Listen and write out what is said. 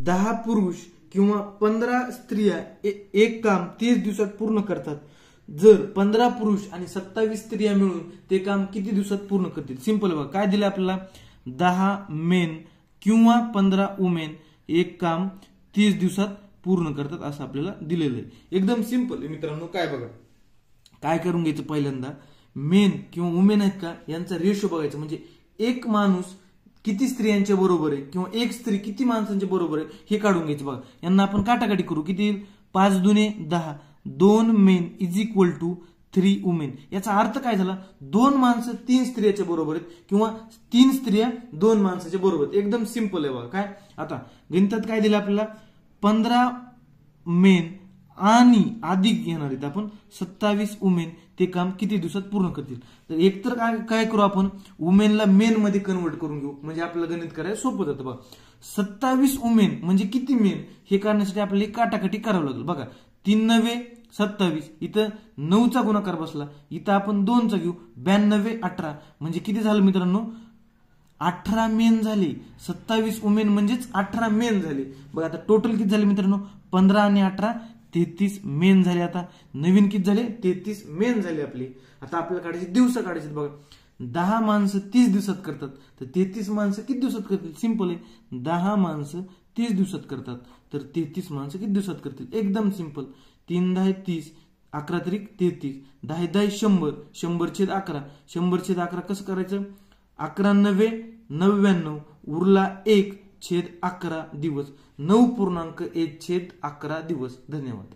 10 पुरुष किंवा 15 स्त्रिया एक काम 30 दिवसात पूर्ण करतात, जर 15 पुरुष आणि 27 स्त्रिया मिळून ते काम किती दिवसात पूर्ण करतील? सिंपल बघा, काय दिलं आपल्याला? 10 मेन किंवा 15 वुमेन एक काम 30 दिवसात पूर्ण करतात असं आपल्याला दिलेलं आहे. एकदम सिंपल आहे मित्रांनो. काय बघा, काय करून घ्यायचं, पहिल्यांदा मेन किंवा वुमेन आहेत का यांचा रेशो बघायचा. म्हणजे एक माणूस किती स्त्रियांच्या बरोबर आहे किंवा एक स्त्री किती माणसांच्या बरोबर आहे हे काढून घ्यायचं. बघा, यांना आपण काटाकाटी करू. किती? 5 दुने 10. 2 men is equal to 3 women. याचा अर्थ काय झाला? 2 माणसं 3 स्त्रियांच्या बरोबर आहेत किंवा 3 स्त्रिया 2 माणसाच्या बरोबर आहेत. एकदम सिंपल आहे बघा. काय आता गणितात काय दिलं आपल्याला? 15 मेन आणि अधिक घेणार आहेत आपण 27 वुमेन ते काम किती दिवसात पूर्ण करतील. तर एकतर काय करू आपण, वुमेनला मेन मध्ये कन्वर्ट करून घेऊ, म्हणजे आपल्याला गणित करायला सोपं जातं. बघा, 27 वुमेन म्हणजे किती मेन हे करण्यासाठी आपल्याला काटाकाटी करावं लागेल. बघा, 3 9 27, इथं 9चा गुणाकार बसला, इथं आपण 2चा घेऊ, 92 18 म्हणजे किती झालं मित्रांनो? 18 मेन झाले. 27 वुमेन म्हणजेच 18 मेन झाले. बघा आता टोटल किती झाले मित्रांनो? 15 आणि 18 33 मेन झाले. आता नवीन किती झाले? 33 मेन झाले आपले. आता आपल्याला काढायचे दिवस काढायचे. बघा, 10 माणसं 30 दिवसात करतात, तर 33 माणसं किती दिवसात करतील? सिंपल आहे, 10 माणसं 30 दिवसात करतात तर 33 माणसं किती दिवसात करतील? एकदम सिंपल. 3 10 30, 11 त्रिक 33, 10 10 100, 100/11, 100/11 कसं करायचं? 11 9 99, उरला 1/11 दिवस, 9.1/11 दिवस. धन्यवाद.